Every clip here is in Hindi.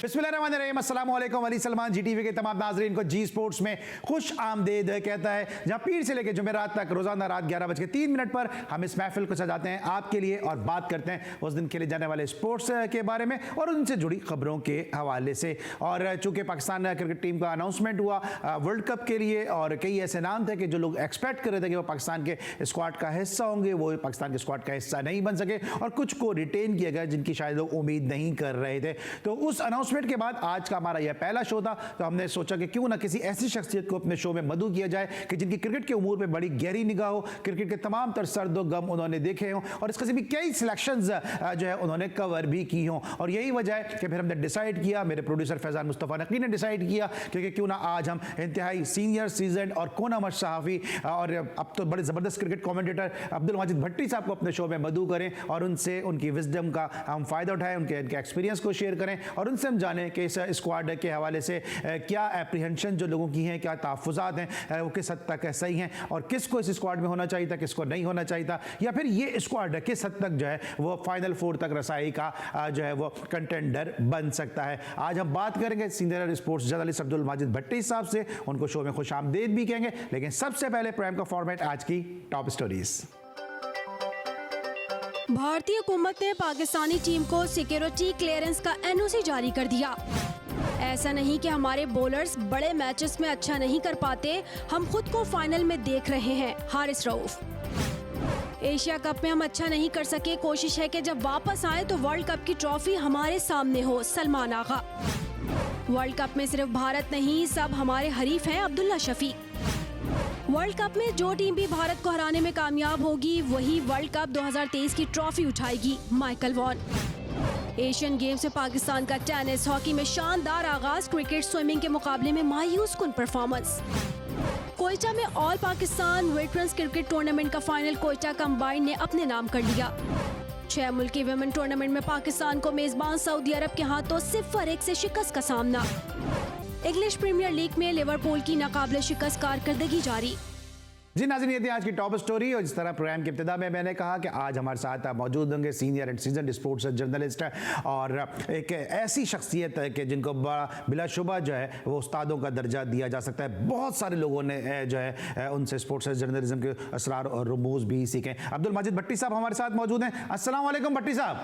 बिस्मिल्लाहिर्रहमानिर्रहीम, अस्सलाम वालेकुम। वली सलमान जी टीवी के तमाम नाजरीन को जी स्पोर्ट्स में खुश आमदीद कहता है, जहां पीर से लेकर जुमेरात तक रोजाना रात 11:03 पर हम इस महफिल को सजाते हैं आपके लिए और बात करते हैं उस दिन खेले जाने वाले स्पोर्ट्स के बारे में और उनसे जुड़ी खबरों के हवाले से। और चूंकि पाकिस्तान क्रिकेट टीम का अनाउंसमेंट हुआ वर्ल्ड कप के लिए और कई ऐसे नाम थे कि जो लोग एक्सपेक्ट कर रहे थे कि वो पाकिस्तान के स्क्वाड का हिस्सा होंगे, वो पाकिस्तान के स्क्वाड का हिस्सा नहीं बन सके और कुछ को रिटेन किया गया जिनकी शायद लोग उम्मीद नहीं कर रहे थे। तो उस अनाउंसमेंट के बाद आज का हमारा यह पहला शो था, तो हमने सोचा कि क्यों ना किसी ऐसी शख्सियत को अपने शो में मदऊ किया जाए कि जिनकी क्रिकेट के उमूर में बड़ी गहरी निगाह हो, क्रिकेट के तमाम तर सर्द व गम उन्होंने देखे हों और इस किस्म की कई सिलेक्शंस जो है उन्होंने कवर भी की हों। और यही वजह है कि फिर हमने डिसाइड किया, मेरे प्रोड्यूसर फैजान मुस्तफ़ा नकवी ने डिसाइड किया कि क्यों ना आज हम इंतहाई सीनियर सीजन और कोनामश सहाफ़ी और अब तो बड़े ज़बरदस्त क्रिकेट कमेंटेटर अब्दुल माजिद भट्टी साहब को अपने शो में मदऊ करें और उनसे उनकी विजडम का हम फ़ायदा उठाएं, उनके एक्सपीरियंस को शेयर करें और उनसे हम जानें कि इस स्क्वाड के हवाले से क्या एप्रीहेंशन जो लोगों की हैं, क्या तहफ़्फ़ुज़ात हैं, वो किस हद तक सही हैं और किसको इस स्क्वाड में होना चाहिए था, किसको नहीं होना चाहिए था, या फिर ये स्क्वाड किस हद तक जो है वो फाइनल फोर तक रसाई का जो है वो कंटेंडर बन सकता है। आज हम बात करेंगे senior sports journalist Abdul Majid Bhatti साहब से, उनको शो में खुश आमदीद भी कहेंगे, लेकिन सबसे पहले प्राइम का फॉर्मेट आज की टॉप स्टोरीज। भारतीय हुकूमत ने पाकिस्तानी टीम को सिक्योरिटी क्लियरेंस का एनओसी जारी कर दिया। ऐसा नहीं कि हमारे बॉलर्स बड़े मैचेस में अच्छा नहीं कर पाते, हम खुद को फाइनल में देख रहे हैं। हारिस रऊफ। एशिया कप में हम अच्छा नहीं कर सके, कोशिश है कि जब वापस आए तो वर्ल्ड कप की ट्रॉफी हमारे सामने हो। सलमान आगा। वर्ल्ड कप में सिर्फ भारत नहीं, सब हमारे हरीफ हैं। अब्दुल्ला शफीक। वर्ल्ड कप में जो टीम भी भारत को हराने में कामयाब होगी वही वर्ल्ड कप 2023 की ट्रॉफी उठाएगी। Michael Vaughan. एशियन गेम्स में पाकिस्तान का टेनिस हॉकी में शानदार आगाज, क्रिकेट स्विमिंग के मुकाबले में मायूस कुन परफॉर्मेंस। कोयटा में all Pakistan veterans cricket tournament का फाइनल कोयटा कंबाइंड ने अपने नाम कर लिया। 6 मुल्की विमेन टूर्नामेंट में पाकिस्तान को मेजबान सऊदी अरब के हाथों 0-1 से शिकस्त का सामना। इंग्लिश प्रीमियर लीग में लिवरपूल की नाकाबिले शिकस्त कारकर्दगी जारी। जी नाज़रीन, ये थी आज की टॉप स्टोरी और जिस तरह प्रोग्राम के इब्तिदा में मैंने कहा कि आज हमारे साथ मौजूद होंगे senior and season sports journalist और एक ऐसी शख्सियत है कि जिनको बिलाशुबा जो है वो उस्तादों का दर्जा दिया जा सकता है। बहुत सारे लोगों ने जो है उनसे स्पोर्ट्स जर्नलिज्म के असरार और रमूज भी सीखे। अब्दुल माजिद भट्टी साहब हमारे साथ मौजूद हैं। अस्सलाम वालेकुम भट्टी साहब।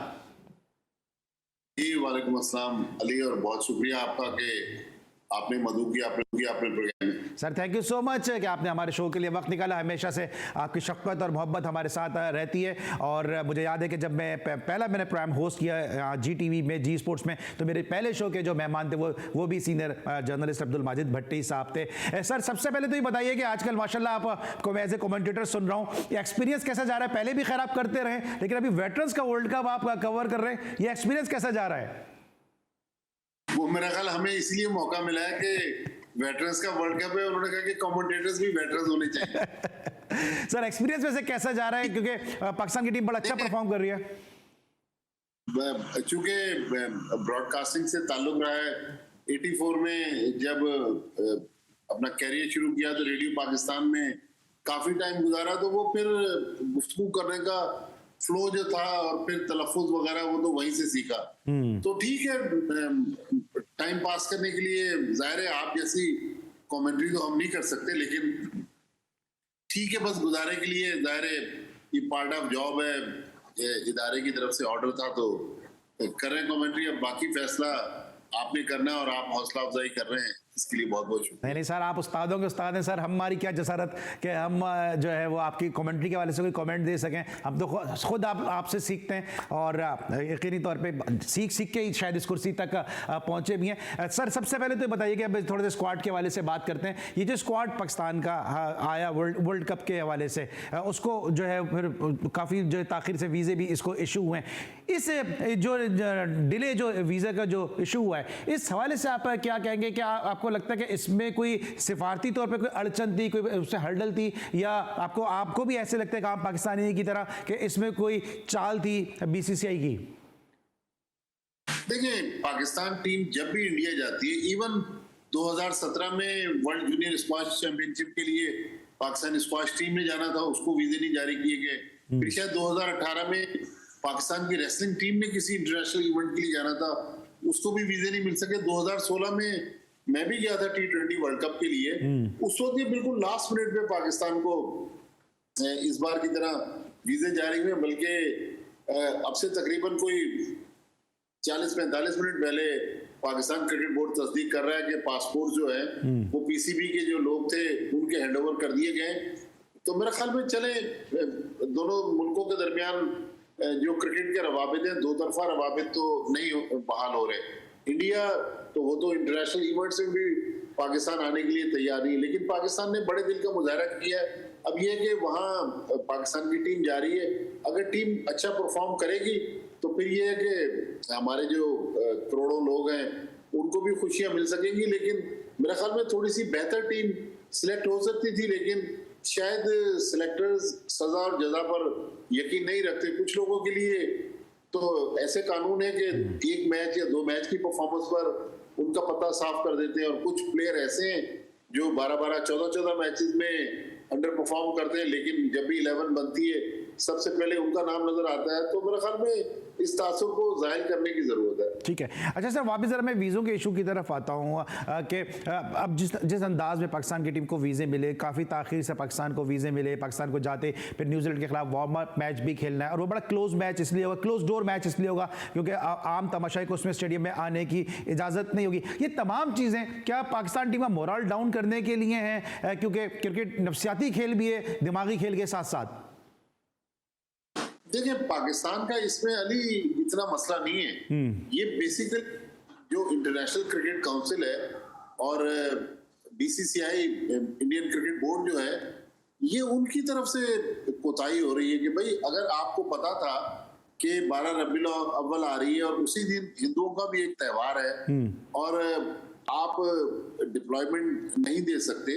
जी वालेकुम अस्सलाम अली, और बहुत शुक्रिया आपका कि आपने मदऊ किया अपने प्रोग्राम में। Sir thank you so much कि आपने हमारे शो के लिए वक्त निकाला। हमेशा से आपकी शफ़क़त और मोहब्बत हमारे साथ रहती है और मुझे याद है कि जब मैं मैंने प्रोग्राम होस्ट किया जी टीवी में, जी स्पोर्ट्स में, तो मेरे पहले शो के जो मेहमान थे वो भी सीनियर जर्नलिस्ट अब्दुल माजिद भट्टी साहब थे। सर सबसे पहले तो ये बताइए कि आजकल माशाल्लाह आपको मैं एज ए कमेंटेटर सुन रहा हूँ, ये एक्सपीरियंस कैसा जा रहा है? पहले भी खैर आप करते रहे, लेकिन अभी वेटरन्स का वर्ल्ड कप आप कवर कर रहे हैं, ये एक्सपीरियंस कैसा जा रहा है? वो मेरा ख्याल हमें इसलिए मौका मिला है कि वेटरन्स का वर्ल्ड कप है, उन्होंने कहा कि कमेंटेटर्स भी वेटरन्स होने चाहिए। सर एक्सपीरियंस वैसे कैसा जा रहा है, क्योंकि पाकिस्तान की टीम बड़ा अच्छा परफॉर्म कर रही है? चूंकि ब्रॉडकास्टिंग से ताल्लुक रहा है, 84 में जब अपना कैरियर शुरू किया तो रेडियो पाकिस्तान में काफी टाइम गुजारा, तो वो फिर गुफ्तगू करने का फ्लो जो था और फिर तलफ़ुज़ वगैरह वो तो वहीं से सीखा। तो ठीक है, टाइम पास करने के लिए जाहिर है आप जैसी कमेंट्री तो हम नहीं कर सकते, लेकिन ठीक है बस गुजारे के लिए, जाहिर है ये पार्ट ऑफ जॉब है, इदारे की तरफ से ऑर्डर था तो कर रहे हैं कमेंट्री। अब बाकी फैसला आपने करना और आप हौसला अफजाई कर रहे हैं, इसके लिए बहुत बहुत शुक्रिया। नहीं सर, आप उस्तादों के उस्ताद हैं सर, हमारी क्या जसारत कि हम जो है वो आपकी कमेंट्री के वाले से कोई कमेंट दे सकें। हम तो खुद आपसे सीखते हैं और यकीनी तौर पे सीख के ही शायद इस कुर्सी तक पहुंचे भी हैं। सर सबसे पहले तो बताइए कि अब थोड़े से स्क्वाड के हवाले से बात करते हैं। ये जो स्क्वाड पाकिस्तान का आया वर्ल्ड कप के हवाले से, उसको जो है फिर काफ़ी जो ताखिर से वीज़े भी इसको इशू हुए हैं। इस जो डिले जो वीज़ा का जो इशू हुआ है, इस हवाले से आप क्या कहेंगे? क्या आपको लगता है कि इसमें कोई सिफारती तौर पे कोई अड़चन थी, कोई उससे हर्डल थी, या आपको भी ऐसे लगता है कि आम पाकिस्तानी की तरह कि इसमें कोई चाल थी बीसीसीआई की? देखिए, पाकिस्तान टीम जब भी इंडिया जाती है, इवन 2017 में वर्ल्ड जूनियर स्क्वाश चैंपियनशिप के लिए पाकिस्तान स्क्वाश टीम ने जाना था, उसको वीजे नहीं जारी किए गए। फिर शायद 2018 में पाकिस्तान की रेसलिंग टीम ने किसी इंटरनेशनल इवेंट के लिए जाना था, उसको भी वीजे नहीं मिल सके। 2016 में मैं भी गया था T20 वर्ल्ड कप के लिए, उस वक्त ये बिल्कुल लास्ट मिनट पे पाकिस्तान को इस बार की तरह वीजे जारी हुए, बल्कि अब से तकरीबन कोई 40-45 मिनट पहले पाकिस्तान क्रिकेट बोर्ड तस्दीक कर रहा है कि पासपोर्ट जो है वो पीसीबी के जो लोग थे उनके हैंडओवर कर दिए गए। तो मेरे ख्याल में चले दोनों मुल्कों के दरमियान जो क्रिकेट के रवाबित हैं, दो तरफा रवाबित तो नहीं बहाल हो रहे। इंडिया तो वो तो इंटरनेशनल इवेंट्स में भी पाकिस्तान आने के लिए तैयार नहीं है, लेकिन पाकिस्तान ने बड़े दिल का मुजाहरा किया है। अब ये कि वहाँ पाकिस्तान की टीम जा रही है, अगर टीम अच्छा परफॉर्म करेगी तो फिर ये है कि हमारे जो करोड़ों लोग हैं उनको भी खुशियां मिल सकेंगी। लेकिन मेरे ख्याल में थोड़ी सी बेहतर टीम सिलेक्ट हो सकती थी, लेकिन शायद सिलेक्टर्स सजा और जजा पर यकीन नहीं रखते। कुछ लोगों के लिए तो ऐसे कानून है कि एक मैच या 2 मैच की परफॉर्मेंस पर उनका पता साफ कर देते हैं, और कुछ प्लेयर ऐसे हैं जो 12-12, 14-14 मैचेस में अंडर परफॉर्म करते हैं, लेकिन जब भी 11 बनती है सबसे पहले उनका नाम नजर आता है। तो मेरे ख्याल में इस तासुर को जाहिर करने की जरूरत है। ठीक है, अच्छा सर, वापस जरा मैं वीज़ों के इशू की तरफ आता हूँ कि अब जिस अंदाज में पाकिस्तान की टीम को वीज़े मिले, काफ़ी ताख़ीर से पाकिस्तान को वीज़े मिले, पाकिस्तान को जाते फिर न्यूजीलैंड के खिलाफ वार्म अप मैच भी खेलना है, और वो बड़ा क्लोज मैच इसलिए होगा, क्लोज डोर मैच इसलिए होगा क्योंकि आम तमाशाई को उसमें स्टेडियम में आने की इजाज़त नहीं होगी। ये तमाम चीज़ें क्या पाकिस्तान टीम का मोरल डाउन करने के लिए हैं, क्योंकि क्रिकेट नफसियाती खेल भी है, दिमागी खेल के साथ साथ? देखिए, पाकिस्तान का इसमें अली इतना मसला नहीं है। ये बेसिकली जो इंटरनेशनल क्रिकेट काउंसिल है और बीसीसीआई इंडियन क्रिकेट बोर्ड जो है, ये उनकी तरफ से कोताही हो रही है कि भाई अगर आपको पता था कि 12 रबीउल अव्वल आ रही है और उसी दिन हिंदुओं का भी एक त्यौहार है और आप डिप्लॉयमेंट नहीं दे सकते,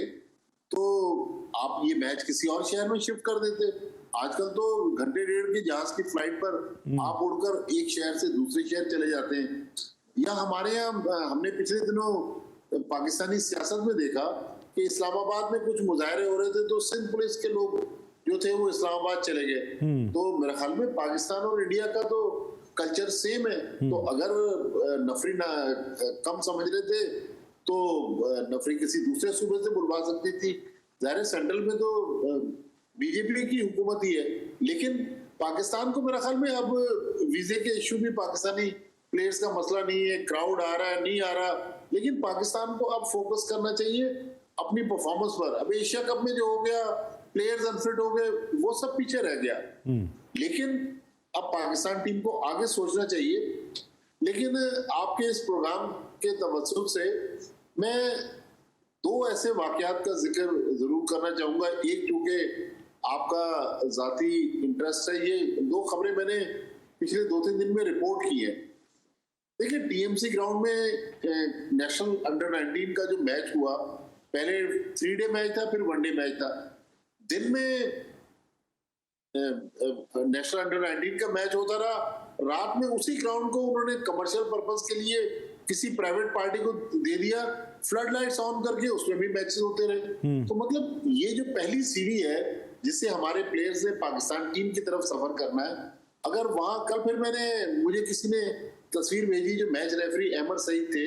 तो आप ये मैच किसी और शहर में शिफ्ट कर देते। आजकल तो घंटे डेढ़ की जहाज की फ्लाइट पर आप उड़कर एक शहर से दूसरे शहर चले जाते हैं। या हमारे यहाँ हमने पिछले दिनों पाकिस्तानी सियासत में देखा कि इस्लामाबाद में कुछ मुजाहरे हो रहे थे, तो सिंध पुलिस के लोग जो थे वो इस्लामाबाद चले गए। तो मेरे ख्याल में पाकिस्तान और इंडिया का तो कल्चर सेम है। तो अगर नफरी कम समझ रहे थे तो नफरी किसी दूसरे सूबे से बुलवा सकती थी। ज़ाहिर है सेंट्रल में तो बीजेपी की हुकूमत ही है, लेकिन पाकिस्तान को मेरे ख्याल में अब वीजे के इशू भी पाकिस्तानी प्लेयर्स का मसला नहीं है, क्राउड आ रहा है नहीं आ रहा, लेकिन पाकिस्तान को अब फोकस करना चाहिए अपनी परफॉर्मेंस पर। अब एशिया कप में जो हो गया, प्लेयर्स अनफिट हो गए, वो सब पीछे रह गया। लेकिन अब पाकिस्तान टीम को आगे सोचना चाहिए। लेकिन आपके इस प्रोग्राम के तवज्जुह से मैं 2 ऐसे वाकयात का जिक्र जरूर करना चाहूंगा। एक, क्योंकि आपका जाती इंटरेस्ट है, ये 2 खबरें मैंने पिछले 2-3 दिन में रिपोर्ट की है। देखिए, टीएमसी ग्राउंड में नेशनल अंडर 19 का जो मैच हुआ, पहले 3 डे मैच था, फिर 1 डे मैच था। दिन में नेशनल अंडर 19 का मैच होता रहा, रात में उसी ग्राउंड को उन्होंने कमर्शियल पर्पस के लिए किसी प्राइवेट पार्टी को दे दिया, फ्लड लाइट्स ऑन करके उसमें भी मैचेस होते रहे। तो मतलब ये जो पहली सीढ़ी है जिससे हमारे प्लेयर्स ने पाकिस्तान टीम की तरफ सफर करना है, अगर वहां कल फिर मुझे किसी ने तस्वीर भेजी, जो मैच रेफरी अहमद सईद थे,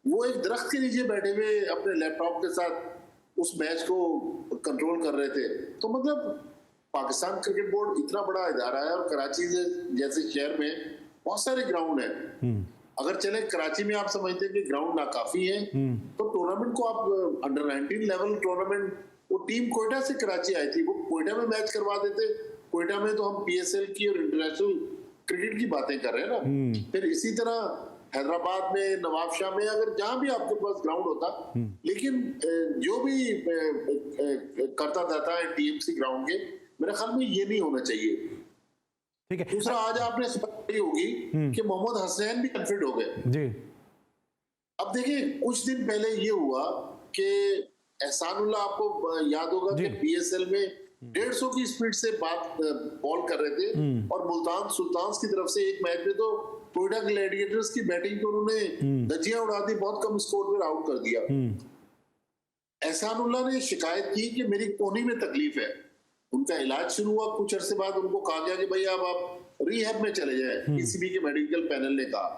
वो एक दरख्त के नीचे बैठे हुए अपने लैपटॉप के साथ उस मैच को कंट्रोल कर रहे थे। तो मतलब पाकिस्तान क्रिकेट बोर्ड इतना बड़ा इदारा है और कराची जैसे शहर में बहुत सारे ग्राउंड है। अगर चले कराची में आप समझते हैं कि ग्राउंड नाकाफी है, तो टूर्नामेंट को आप अंडर 19 लेवल टूर्नामेंट, वो टीम कोयटा से कराची आई थी, वो कोयटा में मैच करवा देते। कोयटा में तो हम पीएसएल की और इंटरनेशनल क्रिकेट की बातें कर रहे हैं ना। फिर इसी तरह हैदराबाद में, नवाबशाह में, अगर जहां भी आपके पास ग्राउंड होता, लेकिन जो भी करता रहता है टीएमसी ग्राउंड के, मेरे ख्याल में ये नहीं होना चाहिए। ठीक है। दूसरा, आज आपने खबर होगी कि मोहम्मद हसनैन भी अनफिट हो गए जी। अब देखिए, कुछ दिन पहले ये हुआ कि एहसानुल्लाह, आपको याद होगा कि पीएसएल में 150 की स्पीड से बॉल कर रहे थे और मुल्तान सुल्तान्स की तरफ से एक मैच में तो टोयोटा ग्लैडिएटर्स की बैटिंग को उन्होंने धज्जियां उड़ा दी, बहुत कम स्कोर पर आउट कर दिया। एहसानुल्लाह ने शिकायत की कि मेरी कोहनी में तकलीफ है। उनका इलाज शुरू हुआ, कुछ अरसे बाद उनको कहा गया कि भाई अब आप रिहैब में चले जाएं, पीसीबी के मेडिकल पैनल ने कहा।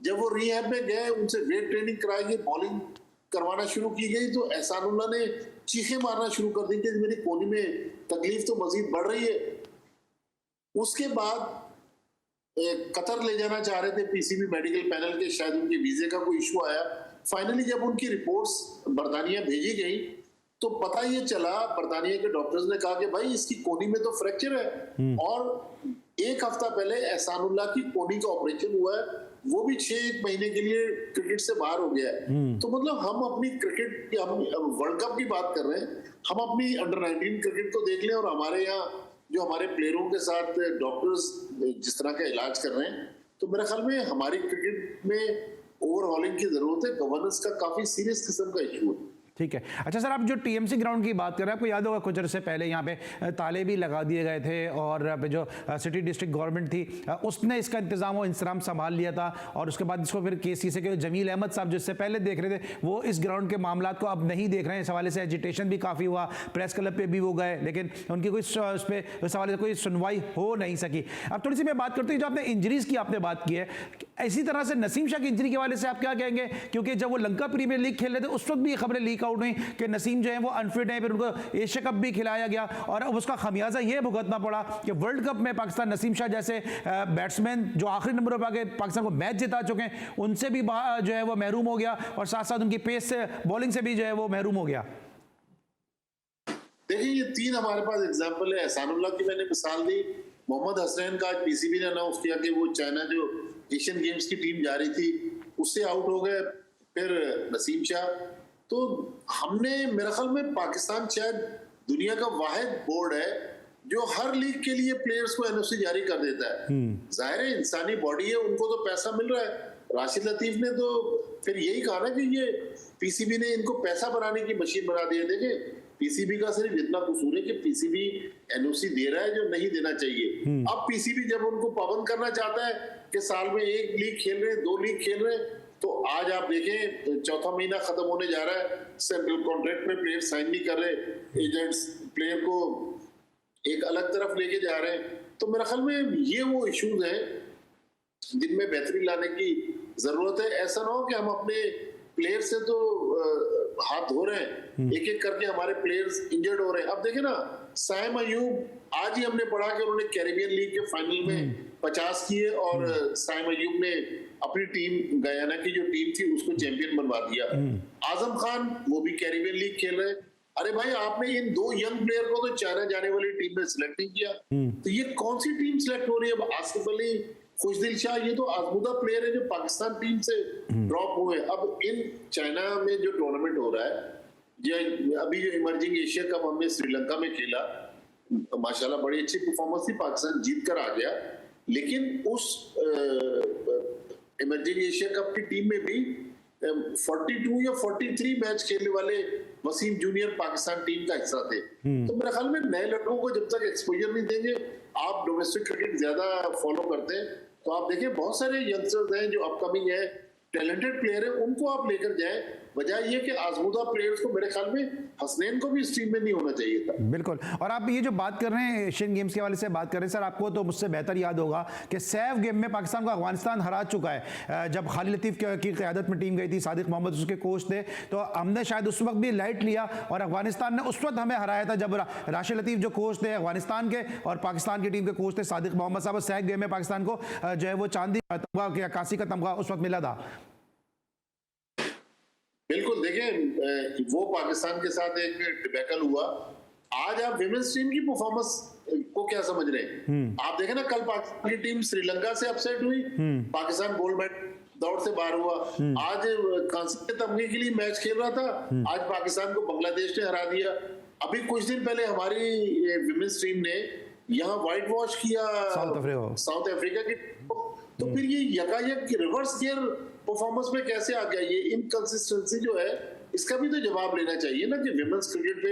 जब वो रिहैब में गए, उनसे वेट ट्रेनिंग कराई गई, बॉलिंग करवाना शुरू की गई, तो एहसानुल्लाह ने चीखें मारना शुरू कर दी कि मेरी कोहनी में तकलीफ तो मजीद बढ़ रही है। उसके बाद कतर ले जाना चाह रहे थे पीसीबी मेडिकल पैनल के, शायद उनके वीजे का कोई इशू आया। फाइनली जब उनकी रिपोर्ट्स बर्तानिया भेजी गई तो पता ये चला, बर्तानिया के डॉक्टर्स ने कहा कि भाई इसकी कोहनी में तो फ्रैक्चर है, और एक हफ्ता पहले एहसानुल्लाह की कोहनी का ऑपरेशन हुआ है, वो भी 6 महीने के लिए क्रिकेट से बाहर हो गया है। तो मतलब हम अपनी क्रिकेट की, हम वर्ल्ड कप की बात कर रहे हैं, हम अपनी अंडर 19 क्रिकेट को देख लें और हमारे यहाँ जो हमारे प्लेयरों के साथ डॉक्टर्स जिस तरह का इलाज कर रहे हैं, तो मेरे ख्याल में हमारी क्रिकेट में ओवरहॉलिंग की जरूरत है। गवर्नेंस का काफी सीरियस किस्म का इशू है। ठीक है। अच्छा सर, आप जो टीएमसी ग्राउंड की बात कर रहे हैं, आपको याद होगा कुछ अर्से पहले यहाँ पे ताले भी लगा दिए गए थे, और जो सिटी डिस्ट्रिक्ट गवर्नमेंट थी उसने इसका इंतजाम और इंतजाम संभाल लिया था, और उसके बाद इसको फिर केसीसी के जमील अहमद साहब जिससे पहले देख रहे थे, वो इस ग्राउंड के मामला को अब नहीं देख रहे हैं। इस हवाले से एजिटेशन भी काफ़ी हुआ, प्रेस क्लब पे भी वो गए, लेकिन उनकी कोई उस हवाले से कोई सुनवाई हो नहीं सकी। अब थोड़ी सी मैं बात करती हूँ, जो आपने इंजरीज की आपने बात की है, इसी तरह से नसीम शाह की इंजरी के हवाले से आप क्या कहेंगे? क्योंकि जब वो लंका प्रीमियर लीग खेल रहे थे उस वक्त भी खबरें लीक आउट हुई कि नसीम जो है वो अनफिट है, फिर उनको एशिया कप भी खिलाया गया, और अब उसका खमियाजा ये भुगतना पड़ा कि वर्ल्ड कप में पाकिस्तान नसीम शाह जैसे बैट्समैन जो आखिरी नंबर पर आके पाकिस्तान को मैच जिता चुके हैं, उनसे भी जो है वो महरूम हो गया, और साथ साथ उनकी पेस से, बॉलिंग से भी जो है वो महरूम हो गया। देखिए, ये 3 हमारे पास एग्जाम्पल है। एहसानुल्लाह की मैंने मिसाल दी, मोहम्मद हसनैन का आज पीसीबी ने अनाउंस किया कि वो चाइना जो एशियन गेम्स की टीम जा रही थी उससे आउट हो गए, फिर नसीम शाह। तो हमने, मेरे ख्याल में पाकिस्तान शायद दुनिया का वाहिद बोर्ड है जो हर लीग के लिए प्लेयर्स को एनओसी जारी कर देता है। जाहिर है इंसानी बॉडी है, उनको तो पैसा मिल रहा है। राशिद लतीफ ने तो फिर यही कहा ना कि ये पीसीबी ने इनको पैसा बनाने की मशीन बना दी है। देखे, पीसीबी का सिर्फ इतना कसूर है कि पीसीबी एनओसी दे रहा है जो नहीं देना चाहिए। अब पीसीबी जब उनको पाबंद करना चाहता है कि साल में 1 लीग खेल रहे हैं, 2 लीग खेल रहे हैं, तो आज आप देखें 4था महीना खत्म होने जा रहा है, सेंट्रल कॉन्ट्रैक्ट में प्लेयर साइन नहीं कर रहे, एजेंट्स प्लेयर को एक अलग तरफ लेके जा रहे हैं। तो मेरे ख्याल में ये वो इश्यूज हैं जिनमें बेहतरी लाने की जरूरत है। ऐसा ना हो कि हम अपने प्लेयर से तो हाथ धो रहे हैं, एक एक करके हमारे प्लेयर्स इंजर्ड हो रहे हैं। अब देखे ना, साइम अयूब, आज ही हमने पढ़ा कि उन्होंने कैरिबियन लीग के फाइनल में 50 किए, और साइम अयूब ने अपनी टीम, गयाना की जो टीम थी उसको चैंपियन बनवा दिया। आजम खान, वो भी कैरिबियन लीग खेल रहे हैं। अरे भाई, आपने इन 2 यंग प्लेयर को तो चाइना जाने वाली टीम में सिलेक्ट नहीं किया, तो ये कौन सी टीम सिलेक्ट हो रही है? अब आसिफ अली, खुशदिल शाह, ये तो आजमुदा प्लेयर है जो पाकिस्तान टीम से ड्रॉप हुए। अब इन चाइना में जो टूर्नामेंट हो रहा है, अभी जो इमर्जिंग एशिया कप हमने श्रीलंका में खेला, माशाल्लाह बड़ी अच्छी परफॉर्मेंस थी, पाकिस्तान जीत कर आ गया, लेकिन उस इमर्जिंग एशिया कप की टीम में भी 42 या 43 मैच खेलने वाले वसीम जूनियर पाकिस्तान टीम का हिस्सा थे। तो मेरे ख्याल में नए लड़कों को जब तक एक्सपोजर नहीं देंगे, आप डोमेस्टिक क्रिकेट ज्यादा फॉलो करते हैं, तो आप देखिए बहुत सारे यंगस्टर्स हैं जो अपकमिंग है, टैलेंटेड प्लेयर है, उनको आप लेकर जाएं, बजाय ये कि आजमूदा प्लेयर्स को। मेरे ख्याल में हसनैन को भी इस टीम में नहीं होना चाहिए था। बिल्कुल। और आप ये जो बात कर रहे हैं एशियन गेम्स के हवाले से बात कर रहे हैं सर, आपको तो मुझसे बेहतर याद होगा कि सैफ गेम में पाकिस्तान को अफगानिस्तान हरा चुका है। जब खालिद लतीफ की क़यादत में टीम गई थी, सादिक मोहम्मद उसके कोच थे, तो हमने शायद उस वक्त भी लाइट लिया, और अफगानिस्तान ने उस वक्त हमें हराया था जब राशिद लतीफ जो कोच थे अफगानिस्तान के, और पाकिस्तान की टीम के कोच थे सादिक मोहम्मद साहब। सैफ गेम में पाकिस्तान को जो है वो चांदी तमगा, कासी का तमगा उस वक्त मिला था। बिल्कुल, देखें वो पाकिस्तान के साथ एक डिबैकल हुआ। आज आप विमेंस टीम की परफॉर्मेंस को क्या समझ रहे हैं? आप देखें ना, कल पाकिस्तान की टीम श्रीलंका से अपसेट हुई, पाकिस्तान गोल्ड मेडल दौड़ से बाहर हुआ। आज कांसे के तमगे के लिए मैच खेल रहा था, आज पाकिस्तान को बांग्लादेश ने हरा दिया। अभी कुछ दिन पहले हमारी विमेंस टीम ने यहाँ व्हाइट वॉश किया साउथ अफ्रीका की, तो फिर ये यकायक रिवर्स गियर परफॉर्मेंस में कैसे आ गया? ये इनकंसिस्टेंसी जो है, इसका भी तो जवाब लेना चाहिए ना कि विमेंस क्रिकेट पे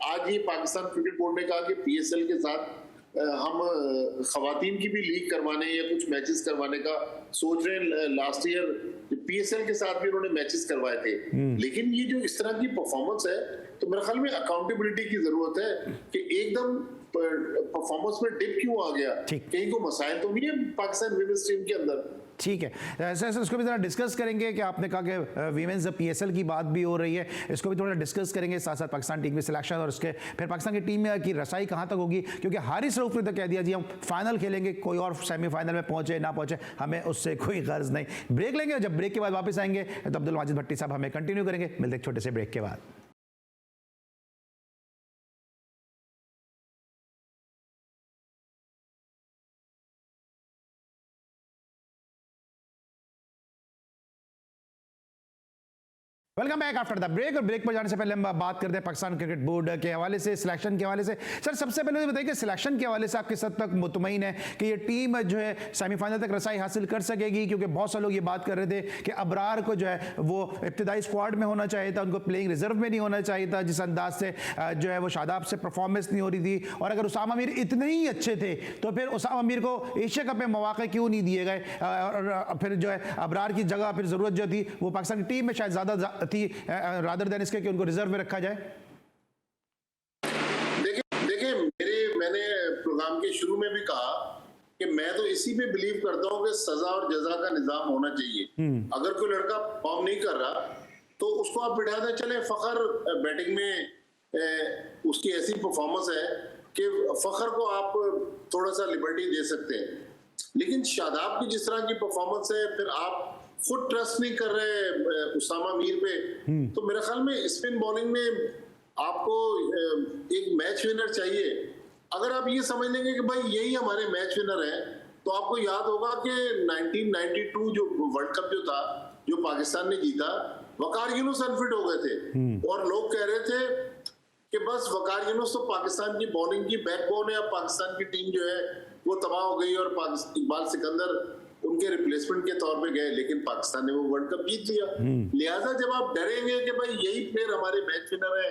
आज ये पाकिस्तान क्रिकेट बोर्ड ने कहा कि पीएसएल के साथ हम खवातीन की भी लीग करवाने या कुछ मैचेस करवाने का सोच रहे हैं। लास्ट ईयर पीएसएल के साथ भी उन्होंने मैचेस करवाए थे, लेकिन ये जो इस तरह की परफॉर्मेंस है, तो मेरे ख्याल में अकाउंटेबिलिटी की जरूरत है कि एकदम परफॉर्मेंस में डिप क्यों आ गया, कहीं को मसाइल तो नहीं है पाकिस्तान विमेंस टीम के अंदर। ठीक है सर, इसको भी ज़रा डिस्कस करेंगे कि आपने कहा कि वीमेंस PSL की बात भी हो रही है, इसको भी थोड़ा डिस्कस करेंगे, साथ साथ पाकिस्तान टीम की सिलेक्शन और उसके फिर पाकिस्तान की टीम की रसाई कहाँ तक होगी, क्योंकि हारिस रऊफ ने तो कह दिया जी हम फाइनल खेलेंगे, कोई और सेमीफाइनल में पहुंचे ना पहुंचे हमें उससे कोई गर्ज नहीं। ब्रेक लेंगे, जब ब्रेक के बाद वापस आएंगे तो अब्दुल माजिद भट्टी साहब हमें कंटिन्यू करेंगे। मिलते एक छोटे से ब्रेक के बाद। Welcome back after the break. और ब्रेक पर जाने से पहले हम बात करते हैं पाकिस्तान क्रिकेट बोर्ड के हवाले से, सिलेक्शन के हवाले से। सर सबसे पहले तो बताइए कि सिलेक्शन के हवाले से आप किस हद तक मुतमईन है कि ये टीम जो है सेमीफाइनल तक रसाई हासिल कर सकेगी, क्योंकि बहुत सारे लोग ये बात कर रहे थे कि अबरार को जो है वो इब्तदाई स्क्वाड में होना चाहिए था, उनको प्लेइंग रिजर्व में नहीं होना चाहिए था, जिस अंदाज से जो है वो शादाब से परफॉर्मेंस नहीं हो रही थी, और अगर उसामा मीर इतने ही अच्छे थे तो फिर उसामा मीर को एशिया कप में मौके क्यों नहीं दिए गए, और फिर जो है अबरार की जगह फिर ज़रूरत जो थी वो पाकिस्तान की टीम में शायद ज़्यादा थी रादर देन इसके कि उनको रिजर्व में रखा जाए। देखिए मैंने प्रोग्राम के शुरू में भी कहा कि मैं तो इसी पे बिलीव करता हूँ कि सजा और जजा का निजाम होना चाहिए। अगर कोई लड़का परफॉर्म नहीं कर रहा तो उसको आप बिठा दें, चले फखर बैटिंग में उसकी ऐसी परफॉर्मेंस है कि फखर को आप थोड़ा सा लिबर्टी दे सकते हैं, लेकिन शादाब की जिस तरह की परफॉर्मेंस है, फिर आप खुद ट्रस्ट नहीं कर रहे उसामा मीर पे, तो मेरे ख्याल में स्पिन बॉलिंग में आपको एक मैच विनर चाहिए। अगर आप ये समझ लेंगे कि भाई यही हमारे मैच विनर है, तो आपको याद होगा कि 1992 जो वर्ल्ड कप जो था जो पाकिस्तान ने जीता, वकार यूनुस अनफिट हो गए थे और लोग कह रहे थे कि बस वकार यूनुस तो पाकिस्तान की बॉलिंग की बैकबोन है, अब पाकिस्तान की टीम जो है वो तबाह हो गई और इकबाल सिकंदर उनके रिप्लेसमेंट के तौर पे गए, लेकिन पाकिस्तान ने वो वर्ल्ड कप जीत लिया। लिहाजा जब आप डरेंगे कि भाई यही प्लेयर हमारे मैच विनर है,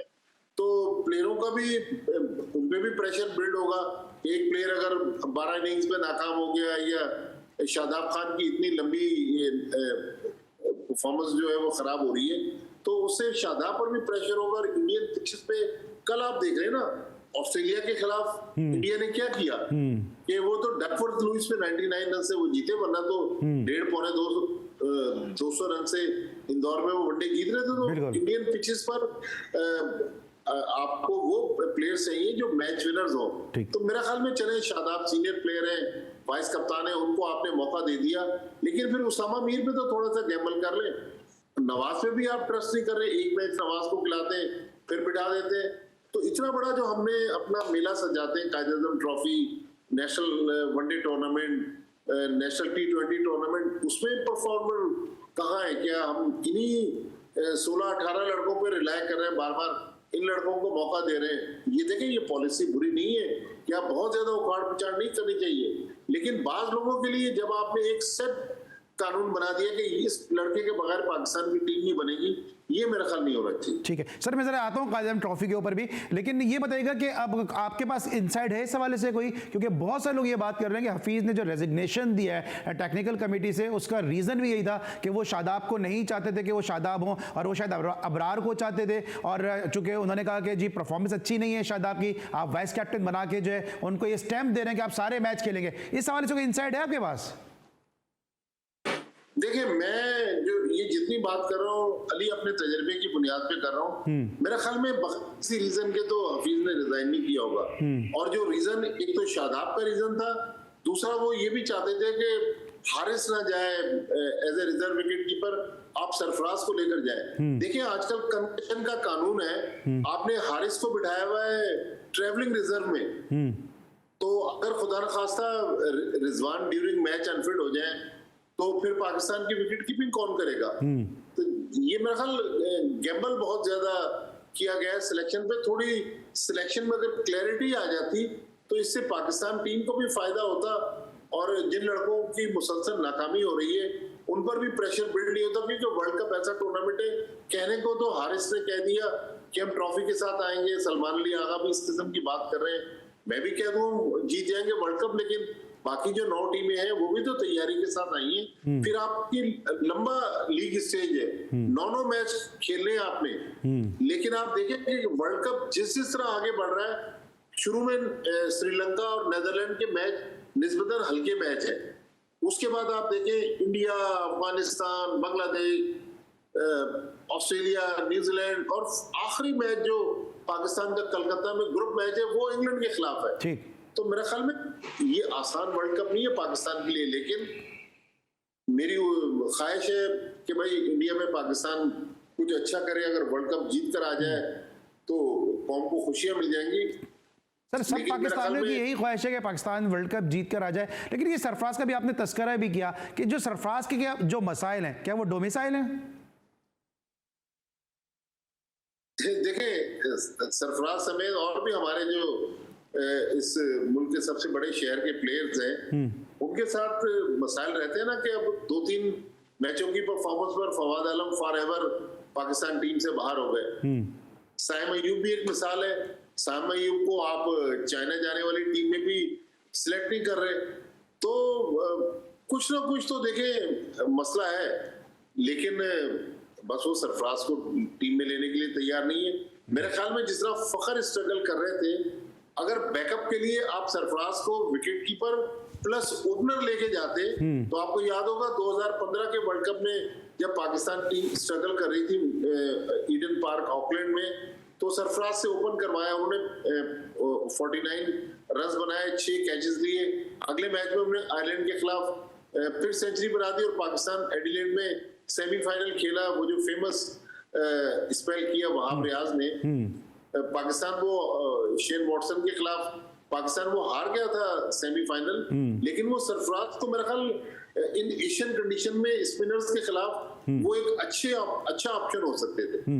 तो प्लेयरों का भी उनपे भी प्रेशर बिल्ड होगा। एक प्लेयर अगर 12 इनिंग्स में नाकाम हो गया या शादाब खान की इतनी लंबी परफॉर्मेंस जो है वो खराब हो रही है, तो उससे शादाब पर भी प्रेशर होगा। और इंडियन पिचेस पे कल आप देख रहे हैं ना, ऑस्ट्रेलिया के खिलाफ इंडिया ने क्या किया कि वो तो डकवर्थ लुइस पे 99 रन से वो जीते, वरना तो 150-200 रन से इंदौर में वो वनडे जीत रहे थे। तो इंडियन पिचेस पर आपको वो प्लेयर चाहिए जो मैच विनर्स हो। तो मेरा ख्याल में चले शादाब सीनियर प्लेयर है, वाइस कप्तान है, उनको आपने मौका दे दिया, लेकिन फिर उसामा मीर पे तो थोड़ा सा गैम्बल कर ले। नवाज पे भी आप ट्रस्ट नहीं कर रहे, एक मैच नवाज को खिलाते हैं फिर बिठा देते हैं। तो इतना बड़ा जो हमने अपना मेला सजाते हैं, Quaid-e-Azam trophy, national one day tournament, national T20 tournament, उसमें परफॉर्मर कहाँ है? क्या हम इन्हीं 16-18 लड़कों पे रिलाय कर रहे हैं, बार बार इन लड़कों को मौका दे रहे हैं? ये देखें, ये पॉलिसी बुरी नहीं है, क्या बहुत ज्यादा उखाड़ पिछाड़ नहीं करनी चाहिए, लेकिन बाज लोगों के लिए जब आपने एक सेट कानून बना दिया कि इस लड़के के बगैर पाकिस्तान की टीम नहीं बनेगी, ये मेरा ख्याल नहीं हो रहा चाहिए। ठीक है सर, मैं जरा आता हूँ कायदे-ए-आज़म ट्रॉफी के ऊपर भी, लेकिन ये बताइएगा कि अब आपके पास इनसाइड है इस हवाले से कोई, क्योंकि बहुत सारे लोग ये बात कर रहे हैं कि हफीज ने जो रेजिग्नेशन दिया है टेक्निकल कमेटी से, उसका रीजन भी यही था कि वो शादाब को नहीं चाहते थे कि वो शादाब हों, और वो शायद अबरार को चाहते थे, और चूंकि उन्होंने कहा कि जी परफॉर्मेंस अच्छी नहीं है शादाब की, आप वाइस कैप्टन बना के जो है उनको ये स्टैंप दे रहे हैं कि आप सारे मैच खेलेंगे। इस हवाले से कोई इनसाइड है आपके पास? देखिए, मैं जो ये जितनी बात कर रहा हूँ अली अपने तजर्बे की बुनियाद पे कर रहा हूँ। मेरा ख्याल में किसी रीजन के तो हफीज ने रिजाइन नहीं किया होगा, और जो रीजन, एक तो शादाब का रीजन था, दूसरा वो ये भी चाहते थे कि हारिस ना जाए as a reserve wicket keeper, आप सरफराज को लेकर जाए। देखिए, आजकल कन्वेंशन का कानून है, आपने हारिस को बिठाया हुआ है ट्रेवलिंग रिजर्व में, तो अगर खुदा न खास्ता रिजवान ड्यूरिंग मैच अनफिट हो जाए तो फिर पाकिस्तान की विकेट कीपिंग कौन करेगा? तो ये मेरा ख्याल गैम्बल बहुत ज्यादा किया गया है सिलेक्शन पे। थोड़ी सिलेक्शन में अगर क्लैरिटी आ जाती तो इससे पाकिस्तान टीम को भी फायदा होता, और जिन लड़कों की मुसलसल नाकामी हो रही है उन पर भी प्रेशर बिल्ड नहीं होता, क्योंकि वर्ल्ड कप ऐसा टूर्नामेंट है, कहने को तो हारिस ने कह दिया कि हम ट्रॉफी के साथ आएंगे, सलमान अली आगा भी इस किस्म की बात कर रहे हैं, मैं भी कह दूं जीत जाएंगे वर्ल्ड कप, लेकिन बाकी जो 9 टीमें हैं वो भी तो तैयारी के साथ आई हैं। फिर आपकी लंबा लीग स्टेज है, 9 मैच खेलने आपने, लेकिन आप देखें कि वर्ल्ड कप जिस तरह आगे बढ़ रहा है, शुरू में श्रीलंका और नेदरलैंड के मैच निस्बतन हल्के मैच है, उसके बाद आप देखें India, Afghanistan, Bangladesh, Australia, New Zealand और आखिरी मैच जो पाकिस्तान का कलकत्ता में ग्रुप मैच है वो इंग्लैंड के खिलाफ है। ठीक। तो मेरे ख्याल में ये आसान वर्ल्ड कप नहीं है पाकिस्तान के लिए, लेकिन मेरी ख्वाहिश है कि भाई इंडिया में पाकिस्तान कुछ अच्छा करे, अगर वर्ल्ड कप जीत कर आ जाए तो कौम को खुशियां मिल जाएंगी। सर सब पाकिस्तानियों की यही ख्वाहिश है कि पाकिस्तान वर्ल्ड कप जीत कर आ जाए, लेकिन ये सरफराज का भी आपने तस्करा भी किया कि जो सरफराज के क्या जो मसाइल हैं, क्या वो डोमिसाइल हैं? देखें, सरफराज समेत और भी हमारे जो इस मुल्क के सबसे बड़े शहर के प्लेयर्स हैं, उनके साथ मसाइल रहते हैं ना कि अब 2-3 मैचों की परफॉर्मेंस पर फवाद आलम फॉरएवर पाकिस्तान टीम से बाहर हो गए। साइम अयूब भी एक मिसाल है। साइम अयूब को आप चाइना जाने वाली टीम में भी सिलेक्ट नहीं कर रहे, तो कुछ ना कुछ तो देखें मसला है, लेकिन बस वो सरफराज को टीम में लेने के लिए तैयार नहीं है। मेरे ख्याल में जिस तरह फखर स्ट्रगल कर रहे थे, अगर बैकअप के लिए आप सरफराज को विकेट कीपर प्लस ओपनर लेके जाते तो आपको याद होगा 2015 के वर्ल्ड कप में जब पाकिस्तान टीम स्ट्रगल कर रही थी ईडन पार्क ऑकलैंड में, तो सरफराज से ओपन करवाया उन्होंने, 49 रन बनाए, 6 कैचेस लिए। अगले मैच में उन्होंने आयरलैंड के खिलाफ फिर सेंचुरी बना दी और पाकिस्तान एडिलेड में सेमीफाइनल खेला। वो जो फेमस स्पेल किया वहाब रियाज ने, पाकिस्तान वो शेन वॉटसन के खिलाफ पाकिस्तान वो हार गया था सेमीफाइनल, लेकिन वो सरफराज तो मेरा ख्याल इन एशियन कंडीशन में स्पिनर्स के खिलाफ वो एक अच्छा ऑप्शन हो सकते थे।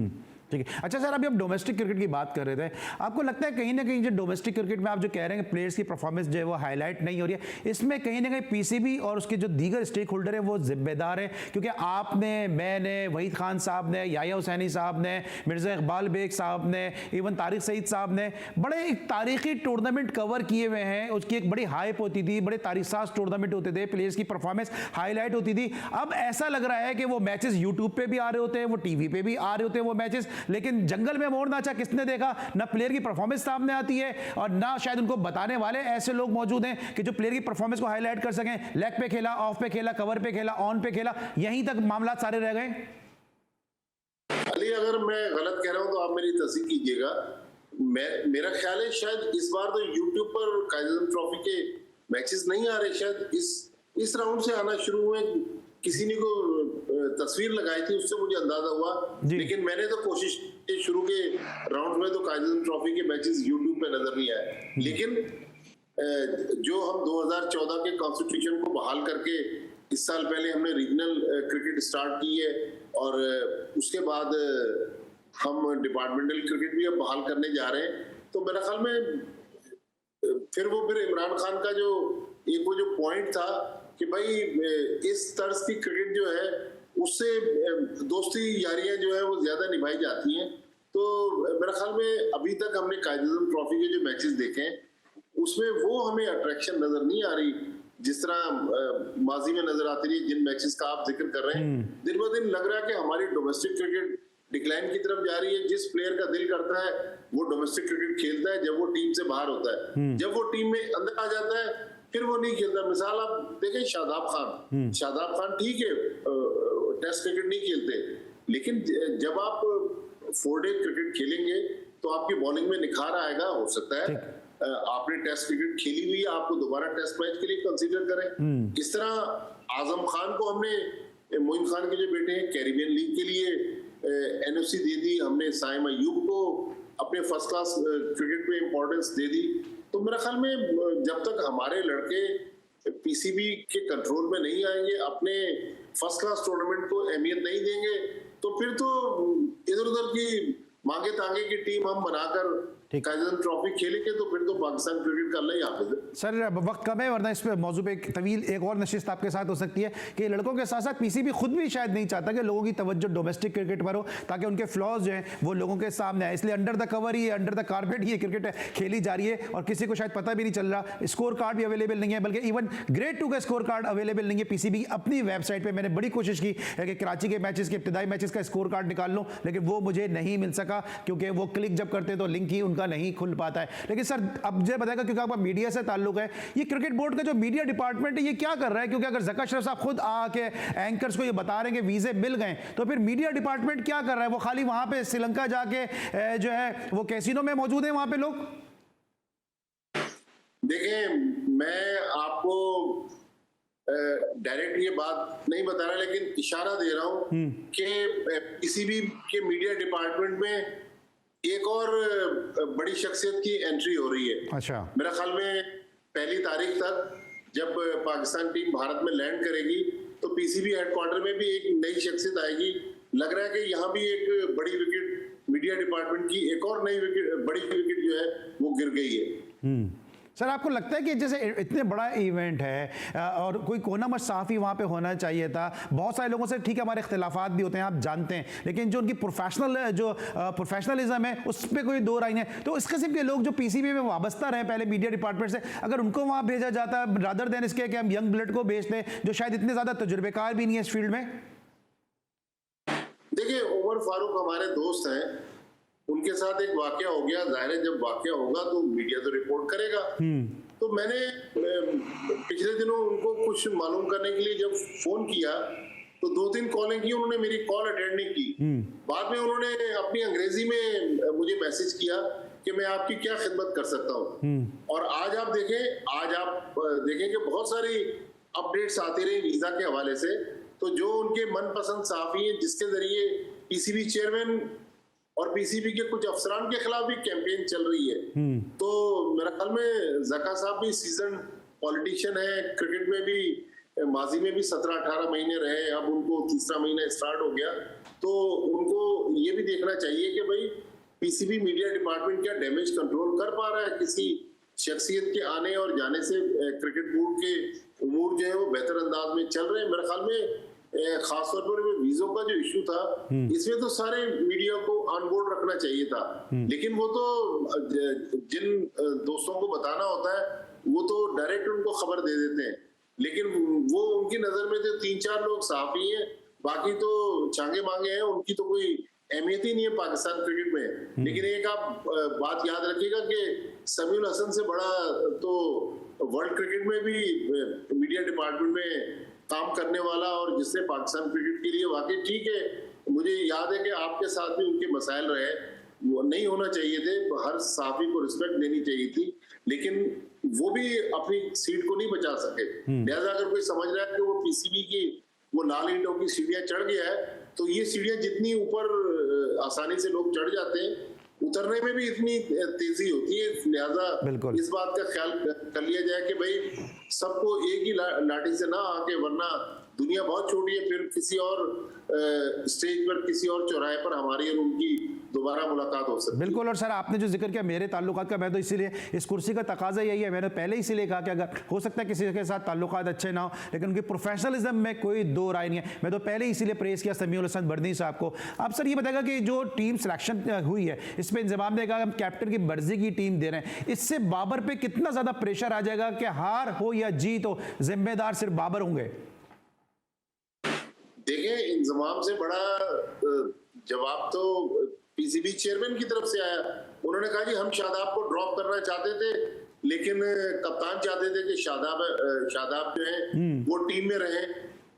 ठीक है। अच्छा सर, अभी आप डोमेस्टिक क्रिकेट की बात कर रहे थे, आपको लगता है कहीं ना कहीं जो डोमेस्टिक क्रिकेट में आप जो कह रहे हैं कि प्लेयर्स की परफॉर्मेंस जो है वो हाईलाइट नहीं हो रही है, इसमें कहीं ना कहीं पीसीबी और उसके जो दीगर स्टेक होल्डर है वो जिम्मेदार है? क्योंकि आपने, मैंने, वहीद खान साहब ने, याया हुसैनी साहब ने, मिर्जा इकबाल बेग साहब ने, इवन तारिक सईद साहब ने बड़े एक तारीखी टूर्नामेंट कवर किए हुए हैं, उसकी एक बड़ी हाइप होती थी, बड़े तारीखसाज टूर्नामेंट होते थे, प्लेयर्स की परफॉर्मेंस हाईलाइट होती थी। अब ऐसा लग रहा है कि वो मैचेस यूट्यूब पे भी आ रहे होते हैं, वो टीवी पे भी आ रहे होते हैं वो मैचेस, लेकिन जंगल में मोड़ नाचा किसने देखा? ना प्लेयर की परफॉर्मेंस सामने आती है और ना शायद उनको बताने वाले ऐसे लोग मौजूद हैं कि जो प्लेयर की परफॉर्मेंस को हाईलाइट कर सकें। लेग पे खेला, ऑफ पे खेला, कवर पे खेला, ऑन पे खेला, यहीं तक मामला सारे रह गए। अली, अगर मैं गलत कह रहा हूं तो आप मेरी तस्दीक कीजिएगा। मेरा ख्याल है शायद इस बार तो यूट्यूब पर काइजर ट्रॉफी के मैचेस नहीं आ रहे, शायद इस राउंड से आना शुरू हुए। किसी ने को तस्वीर लगाई थी, उससे मुझे अंदाजा हुआ, लेकिन मैंने तो कोशिश की शुरू के राउंड में तो काइजर ट्रॉफी के मैचेस यूट्यूब पे नजर नहीं आए। लेकिन जो हम 2014 के कॉन्स्टिट्यूशन को बहाल करके इस साल पहले हमने रीजनल क्रिकेट स्टार्ट की है और उसके बाद हम डिपार्टमेंटल क्रिकेट भी अब बहाल करने जा रहे हैं, तो मेरे ख्याल में फिर इमरान खान का जो वो जो पॉइंट था कि भाई इस तर्ज की क्रिकेट जो है उससे दोस्ती यारियां जो है वो ज्यादा निभाई जाती हैं। तो मेरे ख्याल में अभी तक हमने काइजर ट्रॉफी के जो मैचेस देखे हैं उसमें वो हमें अट्रैक्शन नजर नहीं आ रही जिस तरह माजी में नजर आती रही। जिन मैचेस का आप जिक्र कर रहे हैं, दिन ब दिन लग रहा है कि हमारी डोमेस्टिक क्रिकेट डिक्लाइन की तरफ जा रही है। जिस प्लेयर का दिल करता है वो डोमेस्टिक क्रिकेट खेलता है जब वो टीम से बाहर होता है, जब वो टीम में अंदर आ जाता है फिर वो नहीं खेलता। मिसाल आप देखें शादाब खान ठीक है टेस्ट क्रिकेट नहीं खेलते, लेकिन जब आप 4 डे क्रिकेट खेलेंगे तो आपकी बॉलिंग में निखार आएगा। हो सकता है आपने टेस्ट क्रिकेट खेली हुई है, आपको दोबारा टेस्ट मैच के लिए कंसीडर करें। इस तरह आजम खान को हमने, मोइन खान के जो बेटे हैं, कैरिबियन लीग के लिए एनओसी दे दी हमने। साइम अयूब को अपने फर्स्ट क्लास क्रिकेट पे इंपॉर्टेंस दे दी। तो मेरे ख्याल में जब तक हमारे लड़के पीसीबी के कंट्रोल में नहीं आएंगे, अपने फर्स्ट क्लास टूर्नामेंट को अहमियत नहीं देंगे, तो फिर तो इधर उधर की मांगे तांगे की टीम हम बनाकर काइजर ट्रॉफी खेलेंगे तो फिर तो पाकिस्तान क्रिकेट का अल्लाह ही हाफिज़ है। सर वक्त कम है, वरना इस पे मौजू पे एक तवील एक और नशिस्त आपके साथ हो सकती है कि लड़कों के साथ साथ पीसीबी खुद भी शायद नहीं चाहता कि लोगों की तवज्जो डोमेस्टिक क्रिकेट पर हो ताकि उनके फ्लॉज जो हैं वो लोगों के सामने आए। इसलिए under the cover he, under the carpet he cricket खेली जा रही है और किसी को शायद पता भी नहीं चल रहा। स्कोर कार्ड भी अवेलेबल नहीं है, बल्कि इवन ग्रेड 2 का स्कोर कार्ड अवेलेबल नहीं है पीसीबी अपनी वेबसाइट पर। मैंने बड़ी कोशिश की है कि कराची के मैचेस के इब्तिदाई मैचेस का स्कोर कार्ड निकाल लूँ, लेकिन वो मुझे नहीं मिल सका क्योंकि वो क्लिक जब करते तो लिंक ही उनका उनका नहीं खुल पाता है। लेकिन सर अब मुझे बताएगा, क्योंकि आपका मीडिया से ताल्लुक है, ये क्रिकेट बोर्ड का जो मीडिया डिपार्टमेंट है ये क्या कर रहा है? क्योंकि अगर ज़का अशरफ साहब खुद आके एंकर्स को ये बता रहे हैं कि वीजे मिल गए, तो फिर मीडिया डिपार्टमेंट क्या कर रहा है? वो खाली वहां पे श्रीलंका जाके जो है वो कैसीनो में मौजूद है वहां पे लोग? देखिए, मैं आपको डायरेक्ट ये बात नहीं बता रहा, लेकिन इशारा दे रहा हूं कि पीसीबी के मीडिया डिपार्टमेंट में एक और बड़ी शख्सियत की एंट्री हो रही है। अच्छा। मेरा ख्याल में 1 तारीख तक जब पाकिस्तान टीम भारत में लैंड करेगी तो पीसीबी हेडक्वार्टर में भी एक नई शख्सियत आएगी। लग रहा है कि यहाँ भी एक बड़ी विकेट, मीडिया डिपार्टमेंट की एक और नई विकेट, बड़ी विकेट जो है वो गिर गई है। सर आपको लगता है कि जैसे इतने बड़ा इवेंट है और कोई कोना मत साफ़ी वहाँ पे होना चाहिए था? बहुत सारे लोगों से ठीक है हमारे इख्तिलाफात भी होते हैं, आप जानते हैं, लेकिन जो उनकी प्रोफेशनलिज्म है उस पर कोई दो राय नहीं है। तो इस किस्म के लोग जो पीसीबी में वाबस्ता रहे पहले मीडिया डिपार्टमेंट से, अगर उनको वहाँ भेजा जाता रादर देन इसके कि हम यंग ब्लड को भेजते जो शायद इतने ज़्यादा तजुर्बेकार भी नहीं है इस फील्ड में। देखिए, उमर फारूक हमारे दोस्त हैं, उनके साथ एक वाकया हो गया। जाहिर है जब वाकया होगा तो मीडिया तो रिपोर्ट करेगा। तो मैंने पिछले दिनों उनको कुछ मालूम करने के लिए जब फोन किया तो 2-3 कॉलें की, उन्होंने मेरी कॉल अटेंड नहीं की। बाद में उन्होंने अपनी अंग्रेजी में मुझे मैसेज किया कि मैं आपकी क्या खिदमत कर सकता हूँ। और आज आप देखें कि बहुत सारी अपडेट्स आती रही वीजा के हवाले से। तो जो उनके मनपसंद सहाफी हैं, जिसके जरिए पीसीबी चेयरमैन और पीसीबी के कुछ अफसरान के खिलाफ भी कैंपेन चल रही है। तो मेरा ख्याल में ज़का साहब भी सीजन पॉलिटिशियन है, क्रिकेट में भी माजी में भी 17-18 महीने रहे, अब उनको तीसरा महीना स्टार्ट हो गया। तो उनको ये भी देखना चाहिए कि भाई पीसीबी मीडिया डिपार्टमेंट क्या डैमेज कंट्रोल कर पा रहा है? किसी शख्सियत के आने और जाने से क्रिकेट बोर्ड के उमूर जो है वो बेहतर अंदाज में चल रहे हैं। मेरे ख्याल में खासतौर पर वीजों का जो इशू था, इसमें तो सारे मीडिया को ऑन बोर्ड रखना चाहिए था। लेकिन वो तो जिन दोस्तों को बताना होता है वो तो डायरेक्ट उनको खबर दे देते हैं। लेकिन वो उनकी नजर में जो 3-4 लोग सहाफी हैं, बाकी तो चांगे मांगे हैं, उनकी तो कोई अहमियत ही नहीं है पाकिस्तान क्रिकेट में। लेकिन एक आप बात याद रखिएगा कि समीउल हसन से बड़ा तो वर्ल्ड क्रिकेट में भी मीडिया डिपार्टमेंट में काम करने वाला और जिससे पाकिस्तान क्रिकेट के लिए वाकई ठीक है। मुझे याद है कि आपके साथ भी उनके मसाइल रहे, वो नहीं होना चाहिए थे, हर सहाफी को रिस्पेक्ट देनी चाहिए थी, लेकिन वो भी अपनी सीट को नहीं बचा सके। लिहाजा अगर कोई समझ रहा है कि वो पीसीबी की वो लाल ईंटों की सीढ़ियां चढ़ गया है, तो ये सीढ़ियां जितनी ऊपर आसानी से लोग चढ़ जाते हैं, उतरने में भी इतनी तेजी होती है। लिहाजा इस बात का ख्याल कर लिया जाए कि भाई सबको एक ही लाठी से ना आके, वरना दुनिया बहुत छोटी है, फिर किसी और स्टेज पर, किसी और चौराहे पर हमारी और उनकी दोबारा मुलाकात हो सकती है। बिल्कुल। और सर आपने जो जिक्र किया मेरे ताल्लुकात का, मैं तो इसीलिए इस कुर्सी का तकाजा यही है, मैंने पहले इसीलिए कहा कि अगर हो सकता है किसी के साथ ताल्लुकात अच्छे ना हो, लेकिन उनकी प्रोफेशनलिज्म में कोई दो राय नहीं है। मैं तो पहले इसीलिए प्रेस किया समीउल हसन बर्दी साहब को। अब सर ये बताएगा कि जो टीम सिलेक्शन हुई है इसमें इंतजाम ने कहा हम कैप्टन की मर्जी की टीम दे रहे हैं, इससे बाबर पे कितना ज्यादा प्रेशर आ जाएगा कि हार हो या जीत हो जिम्मेदार सिर्फ बाबर होंगे? देखिए, इंतजाम से बड़ा जवाब तो पीसीबी चेयरमैन की तरफ से आया। उन्होंने कहा जी हम शादाब को ड्रॉप करना चाहते थे, लेकिन कप्तान चाहते थे कि शादाब जो है वो टीम में रहे।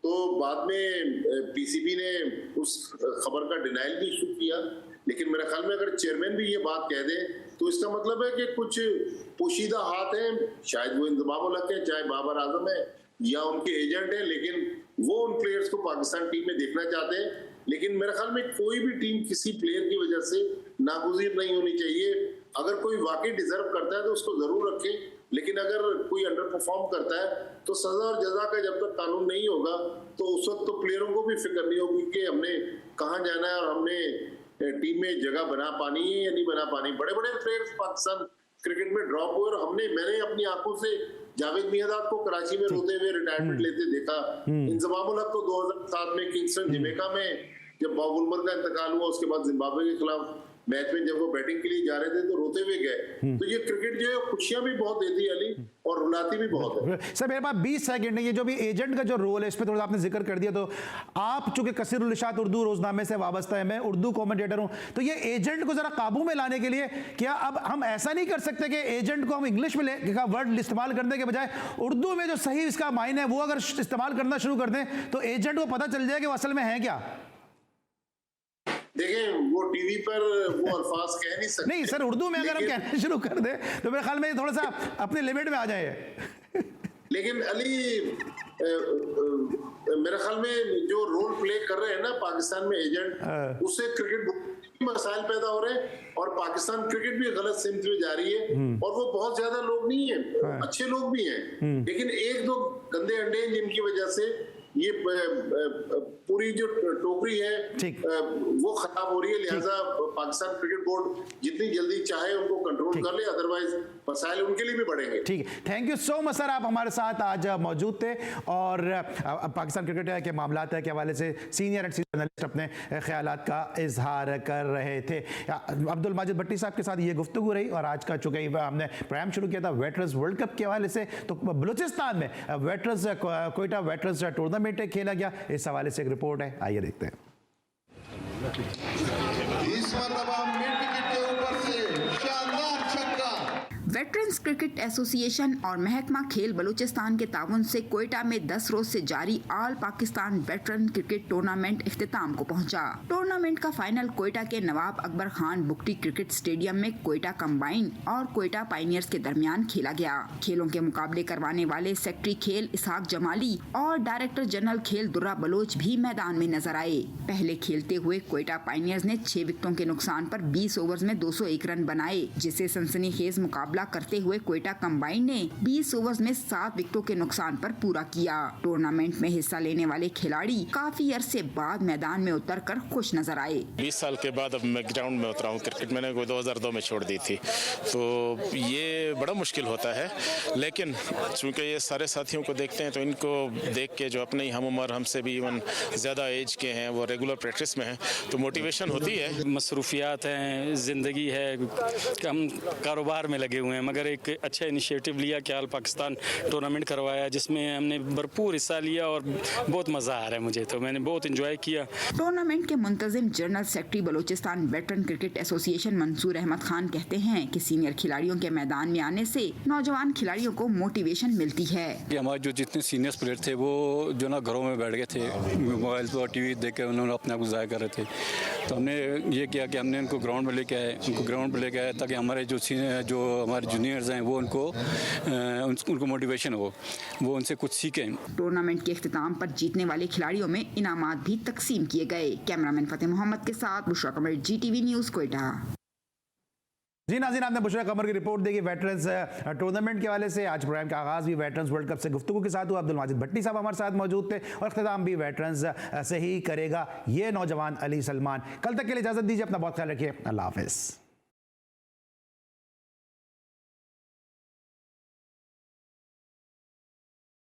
तो बाद में पीसीबी ने उस खबर का डिनायल भी इशू किया। लेकिन मेरे ख्याल में अगर चेयरमैन भी ये बात कह दे तो इसका मतलब है कि कुछ पोशीदा हाथ हैं, शायद वो इंतजाम उल हक है, चाहे बाबर आजम है या उनके एजेंट है, लेकिन वो उन प्लेयर्स को पाकिस्तान टीम में देखना चाहते हैं। लेकिन मेरे ख्याल में कोई भी टीम किसी प्लेयर की वजह से नागुज़ीर नहीं होनी चाहिए। अगर कोई वाकई डिजर्व करता है तो उसको जरूर रखें, लेकिन अगर कोई अंडर परफॉर्म करता है तो सजा और जजा का जब तक कानून नहीं होगा तो उस वक्त तो प्लेयरों को भी फिक्र नहीं होगी कि हमने कहाँ जाना है और हमने टीम में जगह बना पानी है या नहीं बना पानी। बड़े बड़े प्लेयर्स पाकिस्तान क्रिकेट में ड्रॉप हुए और मैंने अपनी आंखों से जावेद मियांदाद को कराची में रोते हुए रिटायरमेंट लेते देखा। इंतजाम उल हक को 2007 में किंगस्टन जमैका में जब बॉब वुलमर का इंतकाल हुआ, उसके बाद जिम्बाब्वे के खिलाफ मैच में जब वो बैटिंग के लिए जा रहे थे तो रोते हुए गए। तो ये क्रिकेट जो है खुशियां भी बहुत देती है अली और रुलाती भी बहुत है। सर मेरे पास 20 सेकंड है, ये जो भी एजेंट का जो रोल है इस पर थोड़ा आपने जिक्र कर दिया। तो आप चूंकि कसीरुल इशात उर्दू रोजनामे से वाबस्ता है, मैं उर्दू कमेंटेटर हूं, तो ये एजेंट को जरा काबू में लाने के लिए क्या अब हम ऐसा नहीं कर सकते कि एजेंट को हम इंग्लिश में वर्ड इस्तेमाल करने के बजाय उर्दू में जो सही इसका मायने है वो अगर इस्तेमाल करना शुरू कर दें तो एजेंट को पता चल जाए कि वो असल में है क्या? देखिए वो टीवी पर वो अल्फाज कह नहीं सकते। नहीं सर, उर्दू में अगर हम कहना शुरू कर दें तो मेरे ख्याल में थोड़ा सा अपने लिमिट में आ जाए। लेकिन अली मेरे ख्याल में जो रोल प्ले कर रहे हैं ना पाकिस्तान में एजेंट, उससे क्रिकेट मसाइल पैदा हो रहे हैं और पाकिस्तान क्रिकेट भी गलत सिमत में जा रही है। और वो बहुत ज्यादा लोग नहीं है, अच्छे लोग भी हैं, लेकिन एक दो गंदे अंडे हैं जिनकी वजह से ये पूरी जो टोकरी है वो खराब हो रही है। लिहाजा पाकिस्तान क्रिकेट बोर्ड जितनी जल्दी चाहे उनको कंट्रोल कर ले, अदरवाइज मसाइल उनके लिए भी बढ़ेंगे। ठीक है, thank you so much sir, आप हमारे साथ आज मौजूद थे और पाकिस्तान क्रिकेट के मामलात के हवाले से सीनियर एंड सीनियर जर्नलिस्ट अपने ख्यालात का इजहार कर रहे थे। अब्दुल माजिद भट्टी साहब के साथ ये गुफ्तगू रही और आज का चूंकि हमने प्रोग्राम शुरू किया था वेटरन्स वर्ल्ड कप के हवाले से, तो बलूचिस्तान में वेटरन्स कोयटा वेटरन्स टूर्नामेंट खेला गया, इस हवाले से एक रिपोर्ट है, आइए देखते हैं। इस मरतबा मिड विकेट के ऊपर से शानदार छक्का। वेटरन्स क्रिकेट एसोसिएशन और महकमा खेल बलूचिस्तान के ताउन से कोयटा में 10 रोज से जारी all Pakistan veteran cricket tournament इख्तिताम को पहुंचा। टूर्नामेंट का फाइनल कोयटा के नवाब अकबर खान बुकटी क्रिकेट स्टेडियम में कोयटा कंबाइन और कोयटा पायनियर्स के दरमियान खेला गया। खेलों के मुकाबले करवाने वाले सेक्रेटरी खेल इसहाक जमाली और डायरेक्टर जनरल खेल दुर्रा बलोच भी मैदान में नजर आए। पहले खेलते हुए कोयटा पायनियर्स ने 6 विकेटों के नुकसान पर 20 ओवर्स में 201 रन बनाए, जिसे सनसनीखेज मुकाबला करते हुए कोयटा कंबाइन ने 20 ओवर्स में 7 विकेटों के नुकसान पर पूरा किया। टूर्नामेंट में हिस्सा लेने वाले खिलाड़ी काफी अरसे बाद मैदान में उतरकर खुश नजर आए। 20 साल के बाद अब मैं ग्राउंड में उतरा हूँ। क्रिकेट मैंने 2002 में छोड़ दी थी, तो ये बड़ा मुश्किल होता है, लेकिन चूंकि ये सारे साथियों को देखते हैं तो इनको देख के जो अपने हम उम्र हमसे भी इवन ज्यादा एज के हैं वो रेगुलर प्रैक्टिस में हैं, तो मोटिवेशन होती है। मसरूफियात हैं, ज़िंदगी है, हम कारोबार में लगे हुए हैं, मगर एक अच्छा इनिशिएटिव लिया कि ऑल पाकिस्तान टूर्नामेंट करवाया, जिसमें हमने भरपूर हिस्सा लिया और बहुत मज़ा आ रहा है मुझे, तो मैंने बहुत इंजॉय किया। टूर्नामेंट के मुंतजिम general secretary Balochistan veteran cricket association Mansoor Ahmed Khan कहते हैं कि सीनियर खिलाड़ियों के मैदान में आने से नौजवान खिलाड़ियों को मोटिवेशन मिलती है। हमारे जो जितने सीनियर प्लेयर थे वो जो ना घरों में बैठ गए थे, मोबाइल पर टीवी देख के उन्होंने अपने आप को ज़ाया कर रहे थे, तो हमने ये किया कि हमने उनको ग्राउंड में लेके आए, ताकि हमारे जो हमारे जूनियर्स हैं वो उनको मोटिवेशन हो, वो उनसे कुछ सीखें। टूर्नामेंट के इख्तिताम पर जीतने वाले खिलाड़ियों में इनामात भी तकसीम किए गए। कैमरामैन फतेह मोहम्मद के साथ बुशरा कमर, GTV न्यूज़ कोयटा। जी नाज़रीन, आपने बुशरा कमर की रिपोर्ट देखी वेटरन्स टूर्नामेंट के वाले से। आज प्रोग्राम का आगाज़ भी वेटरन्स वर्ल्ड कप से गुफ्तगू के साथ हुआ। अब्दुल माजिद भट्टी साहब हमारे साथ मौजूद थे और इख्तिताम भी वेटरन्स से ही करेगा ये नौजवान अली सलमान। कल तक के लिए इजाज़त दीजिए, अपना बहुत ख्याल रखिए, अल्लाह हाफ़िज़।